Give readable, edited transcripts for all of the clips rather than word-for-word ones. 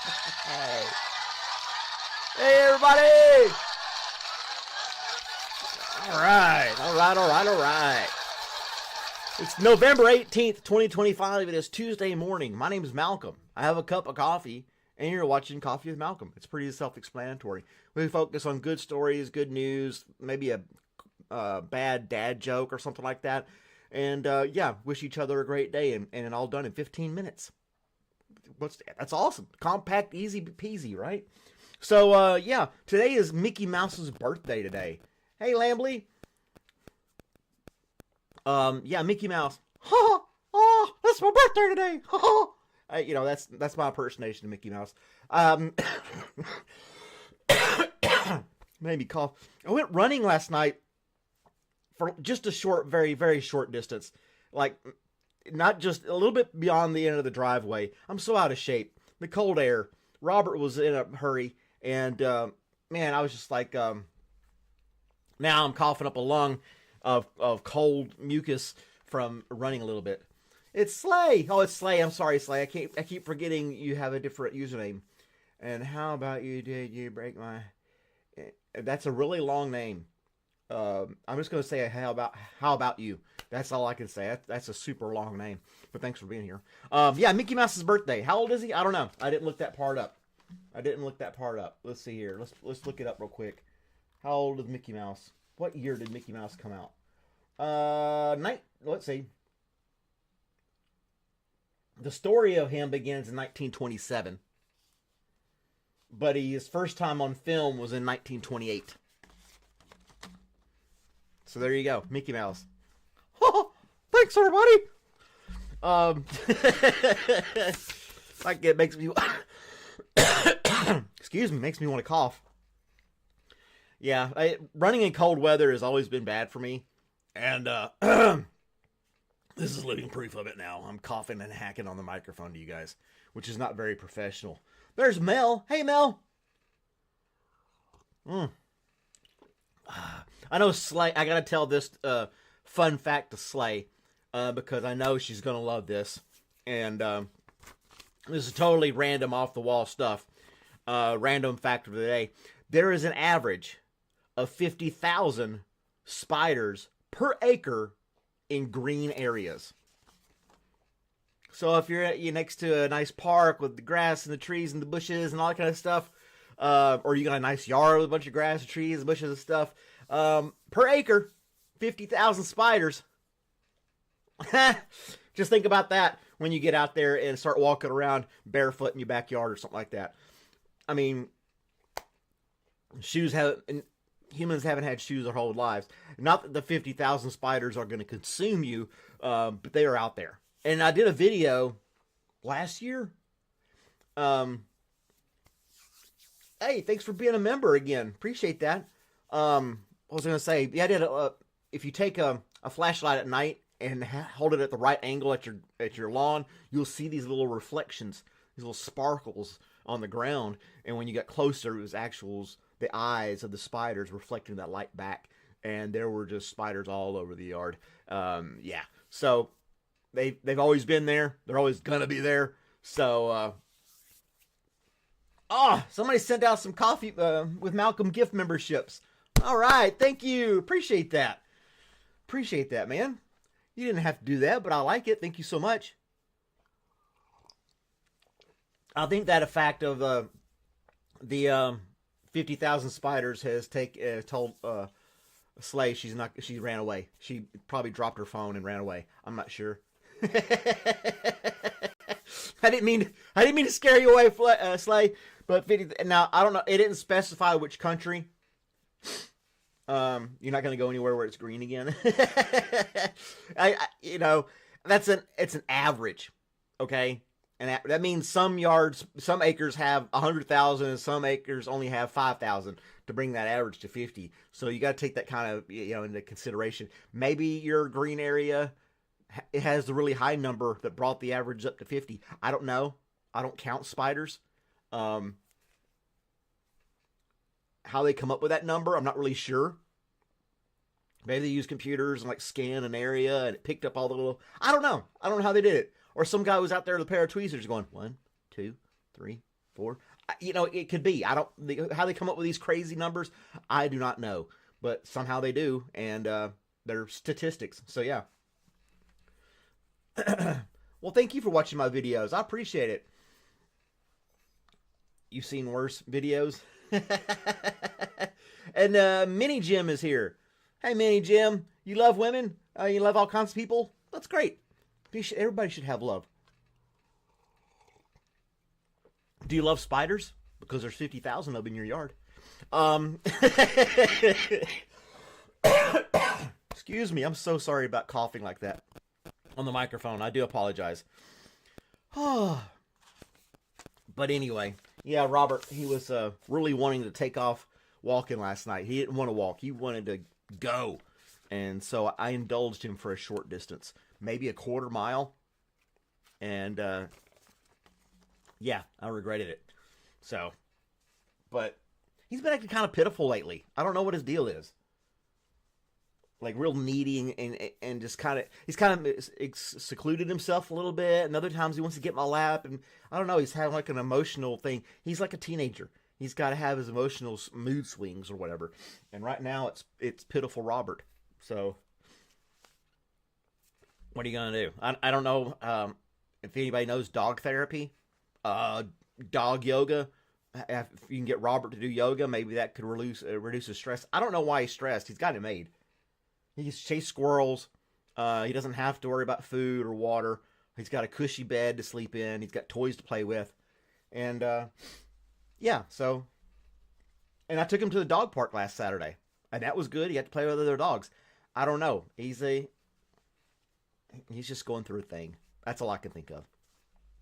Hey. Hey, everybody! All right. It's November 18th, 2025. It is Tuesday morning. My name is Malcolm. I have a cup of coffee, and you're watching Coffee with Malcolm. It's pretty self-explanatory. We focus on good stories, good news, maybe a bad dad joke or something like that. And wish each other a great day, and all done in 15 minutes. That's awesome. Compact, easy peasy, right? So, today is Mickey Mouse's birthday today. Hey, Lambly. Mickey Mouse. Oh, that's my birthday today. That's my impersonation of Mickey Mouse. Made me cough. I went running last night for just a short, very, very short distance. Like, not just a little bit beyond the end of the driveway. I'm so out of shape. The cold air. Robert was in a hurry, and I was just like, now I'm coughing up a lung of cold mucus from running a little bit. It's Slay. Oh, it's Slay. I'm sorry, Slay. I keep forgetting you have a different username. And how about you? Did you break my? That's a really long name. I'm just gonna say how about you? That's all I can say. That's a super long name. But thanks for being here. Mickey Mouse's birthday. How old is he? I don't know. I didn't look that part up. Let's see here. Let's look it up real quick. How old is Mickey Mouse? What year did Mickey Mouse come out? Let's see. The story of him begins in 1927. But his first time on film was in 1928. So there you go, Mickey Mouse. Thanks, everybody. Like it makes me, excuse me, makes me want to cough. Yeah, running in cold weather has always been bad for me, and this is living proof of it now. I'm coughing and hacking on the microphone to you guys, which is not very professional. There's Mel. Hey, Mel. I know Slay. I gotta tell this fun fact to Slay because I know she's gonna love this, and this is totally random, off the wall stuff. Random fact of the day: there is an average of 50,000 spiders per acre in green areas. So if you're next to a nice park with the grass and the trees and the bushes and all that kind of stuff, or you got a nice yard with a bunch of grass and trees and bushes and stuff, per acre, 50,000 spiders. Just think about that when you get out there and start walking around barefoot in your backyard or something like that. I mean, humans haven't had shoes their whole lives. Not that the 50,000 spiders are going to consume you, but they are out there. And I did a video last year. Hey, thanks for being a member again. Appreciate that. What was I going to say? Yeah, I did. If you take a flashlight at night and hold it at the right angle at your lawn, you'll see these little reflections, these little sparkles on the ground. And when you got closer, it was the eyes of the spiders reflecting that light back. And there were just spiders all over the yard. So they've always been there. They're always gonna be there. So, somebody sent out some Coffee with Malcolm gift memberships. All right, thank you. Appreciate that, man. You didn't have to do that, but I like it. Thank you so much. I think that a fact of the 50,000 spiders has told Slay she ran away. She probably dropped her phone and ran away. I'm not sure. I didn't mean to scare you away, Slay. But 50. Now I don't know. It didn't specify which country. You're not going to go anywhere where it's green again. It's an average, okay? And that means some acres have 100,000, and some acres only have 5,000 to bring that average to 50. So you got to take that kind of into consideration. Maybe your green area it has the really high number that brought the average up to 50. I don't know. I don't count spiders. How they come up with that number, I'm not really sure. Maybe they use computers and scan an area and it picked up all the little. I don't know how they did it. Or some guy was out there with a pair of tweezers going 1, 2, 3, 4. You know, it could be. I don't how they come up with these crazy numbers. I do not know, but somehow they do, and they're statistics. So yeah. Well, thank you for watching my videos. I appreciate it. You've seen worse videos. And Mini Jim is here. Hey, Mini Jim, you love women? You love all kinds of people? That's great. Everybody should have love. Do you love spiders? Because there's 50,000 of them in your yard. Excuse me, I'm so sorry about coughing like that on the microphone. I do apologize. But anyway, yeah, Robert, he was really wanting to take off walking last night. He didn't want to walk. He wanted to go. And so I indulged him for a short distance, maybe a quarter mile. And yeah, I regretted it. So, but he's been acting kind of pitiful lately. I don't know what his deal is. Like real needy and just kind of, he's kind of secluded himself a little bit. And other times he wants to get in my lap. And I don't know, he's having like an emotional thing. He's like a teenager. He's got to have his emotional mood swings or whatever. And right now it's pitiful Robert. So what are you going to do? I don't know if anybody knows dog therapy, dog yoga. If you can get Robert to do yoga, maybe that could reduce his stress. I don't know why he's stressed. He's got it made. He can chase squirrels. He doesn't have to worry about food or water. He's got a cushy bed to sleep in. He's got toys to play with. And, yeah, so. And I took him to the dog park last Saturday. And that was good. He had to play with other dogs. I don't know. He's just going through a thing. That's all I can think of.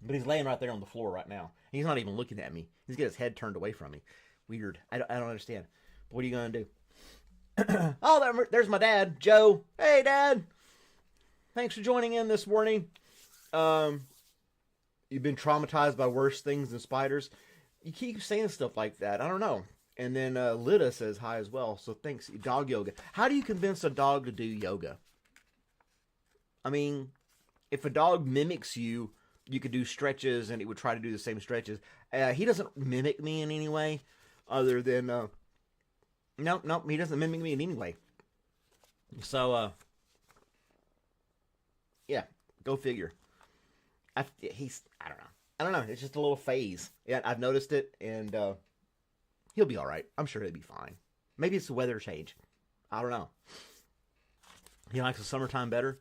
But he's laying right there on the floor right now. He's not even looking at me. He's got his head turned away from me. Weird. I don't understand. But what are you going to do? Oh, there's my dad, Joe. Hey, Dad. Thanks for joining in this morning. You've been traumatized by worse things than spiders. You keep saying stuff like that. I don't know. And then Lida says hi as well. So thanks. Dog yoga. How do you convince a dog to do yoga? I mean, if a dog mimics you, you could do stretches and it would try to do the same stretches. He doesn't mimic me in any way other than... No, he doesn't mimic me in any way. So, yeah, go figure. I don't know. It's just a little phase. Yeah, I've noticed it, and he'll be all right. I'm sure he'll be fine. Maybe it's the weather change. I don't know. He likes the summertime better.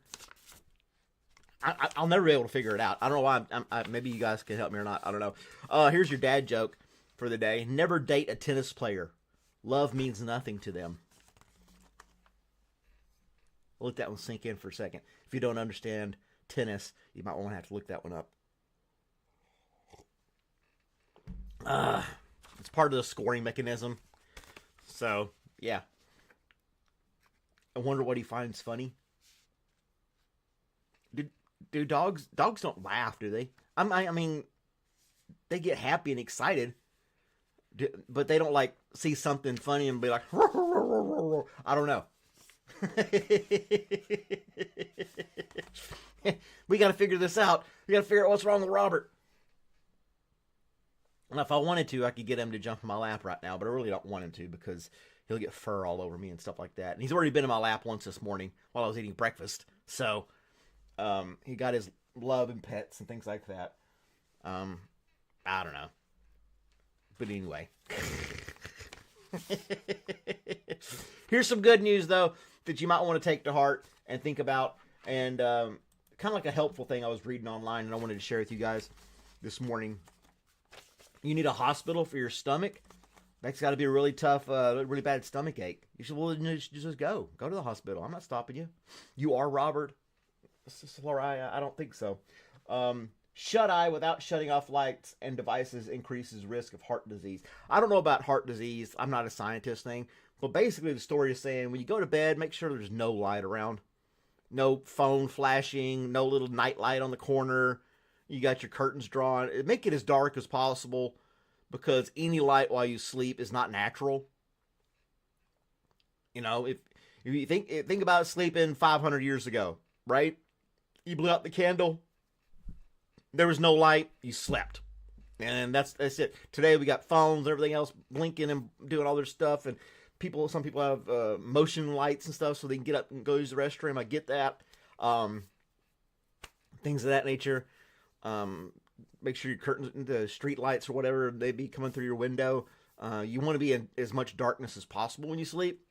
I'll never be able to figure it out. I don't know why. Maybe you guys can help me or not. I don't know. Here's your dad joke for the day. Never date a tennis player. Love means nothing to them. Let that one sink in for a second. If you don't understand tennis, you might want to have to look that one up. It's part of the scoring mechanism. So, yeah. I wonder what he finds funny. Do dogs don't laugh, do they? I mean, they get happy and excited. But they don't like see something funny and be like, I don't know. We got to figure this out. We got to figure out what's wrong with Robert. And if I wanted to, I could get him to jump in my lap right now, but I really don't want him to because he'll get fur all over me and stuff like that. And he's already been in my lap once this morning while I was eating breakfast. So he got his love and pets and things like that. I don't know. But anyway. Here's some good news, though, that you might want to take to heart and think about. And kind of like a helpful thing I was reading online and I wanted to share with you guys this morning. You need a hospital for your stomach. That's got to be a really tough, really bad stomach ache. You should just go. Go to the hospital. I'm not stopping you. You are Robert. I don't think so. Shut-eye without shutting off lights and devices increases risk of heart disease. I don't know about heart disease. I'm not a scientist thing. But basically the story is saying when you go to bed, make sure there's no light around. No phone flashing, no little night light on the corner. You got your curtains drawn. Make it as dark as possible because any light while you sleep is not natural. You know, if you think about sleeping 500 years ago, right? You blew out the candle. There was no light. You slept. And that's it. Today we got phones and everything else blinking and doing all their stuff, and some people have motion lights and stuff so they can get up and go use the restroom. I get that. Things of that nature. Make sure your curtains, the street lights or whatever, they be coming through your window. You want to be in as much darkness as possible when you sleep,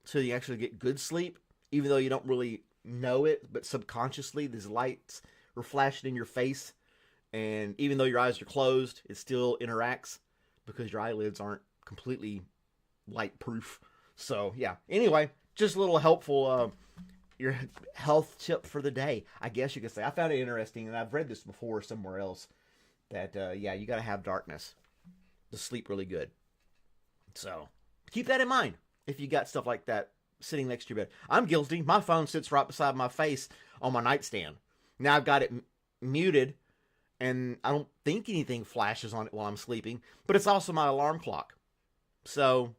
so you actually get good sleep, even though you don't really know it, but subconsciously these lights are flashing in your face, and even though your eyes are closed, it still interacts because your eyelids aren't completely light proof. So yeah, anyway, just a little helpful your health tip for the day, I guess you could say. I found it interesting, and I've read this before somewhere else, that yeah, you got to have darkness to sleep really good. So keep that in mind if you got stuff like that sitting next to your bed. I'm guilty. My phone sits right beside my face on my nightstand. Now I've got it muted, and I don't think anything flashes on it while I'm sleeping, but it's also my alarm clock. So,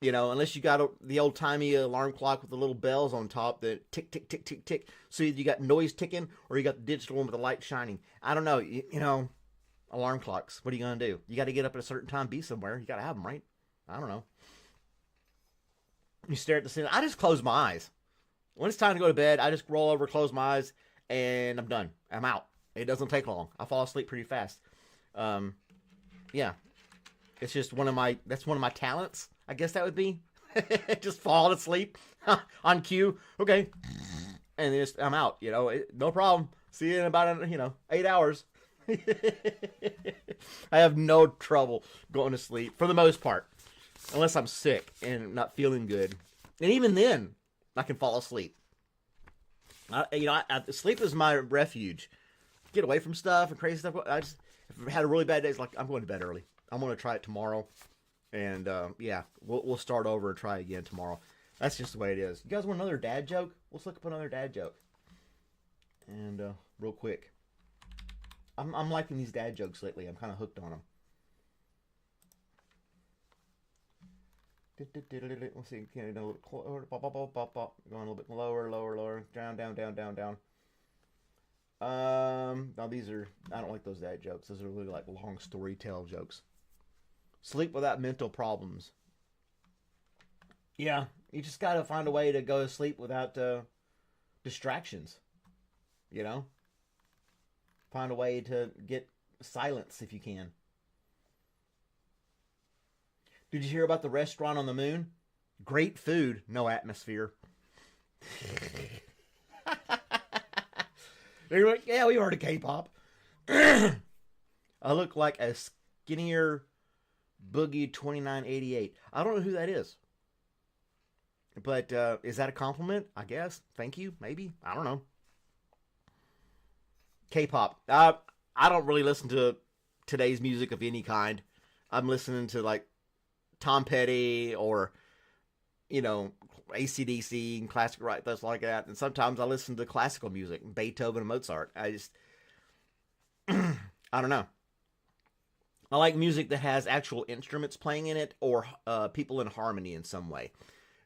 you know, unless you got the old-timey alarm clock with the little bells on top that tick, tick, tick, tick, tick. So either you got noise ticking or you got the digital one with the light shining. I don't know. You know, alarm clocks. What are you going to do? You got to get up at a certain time, be somewhere. You got to have them, right? I don't know. You stare at the ceiling. I just close my eyes. When it's time to go to bed, I just roll over, close my eyes, and I'm done. I'm out. It doesn't take long. I fall asleep pretty fast. Yeah. It's just that's one of my talents. I guess that would be. Just fall asleep on cue. Okay. And just, I'm out, you know, no problem. See you in about, 8 hours. I have no trouble going to sleep for the most part, unless I'm sick and not feeling good. And even then, I can fall asleep. Sleep is my refuge. Get away from stuff and crazy stuff. If I've had a really bad day, it's like, I'm going to bed early. I'm going to try it tomorrow. And, yeah, we'll start over and try again tomorrow. That's just the way it is. You guys want another dad joke? Let's look up another dad joke. And, real quick. I'm liking these dad jokes lately. I'm kind of hooked on them. Let's see. Going a little bit lower. Down. Now these are, I don't like those dad jokes. Those are really like long story tell jokes. Sleep without mental problems. Yeah, you just got to find a way to go to sleep without distractions. You know? Find a way to get silence if you can. Did you hear about the restaurant on the moon? Great food, no atmosphere. They're like, yeah, we heard of K-pop. I look like a skinnier Boogie 2988. I don't know who that is. But is that a compliment? I guess. Thank you, maybe. I don't know. K-pop. I don't really listen to today's music of any kind. I'm listening to like Tom Petty or, AC/DC and classic rock, stuff like that. And sometimes I listen to classical music, Beethoven and Mozart. I don't know. I like music that has actual instruments playing in it or people in harmony in some way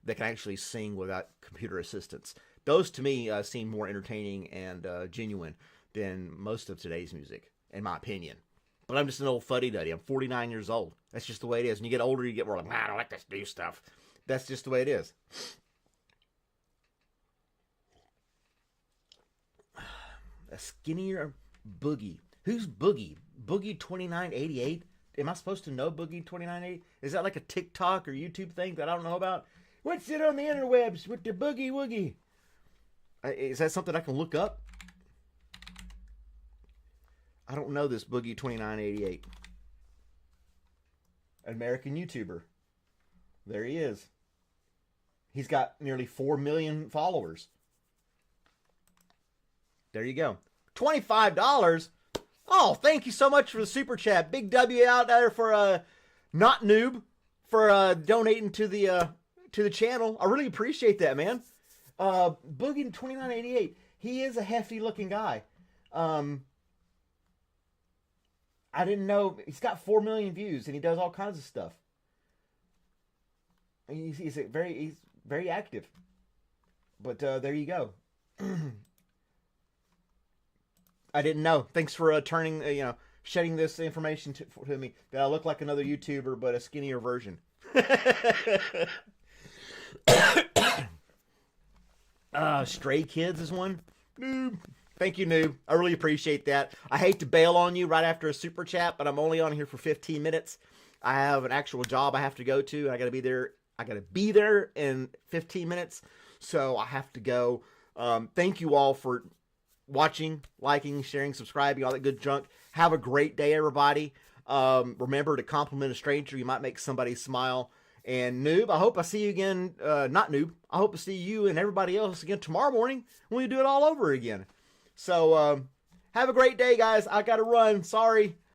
that can actually sing without computer assistance. Those to me seem more entertaining and genuine than most of today's music, in my opinion. But I'm just an old fuddy-duddy. I'm 49 years old. That's just the way it is. When you get older, you get more like, man, I don't like this new stuff. That's just the way it is. A skinnier Boogie. Who's Boogie? Boogie 2988? Am I supposed to know Boogie 2988? Is that like a TikTok or YouTube thing that I don't know about? What's it on the interwebs with the Boogie Woogie? Is that something I can look up? I don't know this Boogie 2988. American YouTuber. There he is. He's got nearly 4 million followers. There you go. $25? Oh, thank you so much for the super chat. Big W out there for Not Noob for donating to the channel. I really appreciate that, man. Boogie 2988. He is a hefty looking guy. I didn't know he's got 4 million views and he does all kinds of stuff. He's very active. But there you go. I didn't know. Thanks for turning shedding this information to me that I look like another YouTuber, but a skinnier version. Stray Kids is one. Noob. Thank you, Noob. I really appreciate that. I hate to bail on you right after a super chat, but I'm only on here for 15 minutes. I have an actual job I have to go to, and I got to be there. I got to be there in 15 minutes, so I have to go. Thank you all for watching, liking, sharing, subscribing, all that good junk. Have a great day, everybody. Remember to compliment a stranger. You might make somebody smile. And Noob, I hope I see you again. Not Noob. I hope to see you and everybody else again tomorrow morning when we do it all over again. So have a great day, guys. I got to run. Sorry.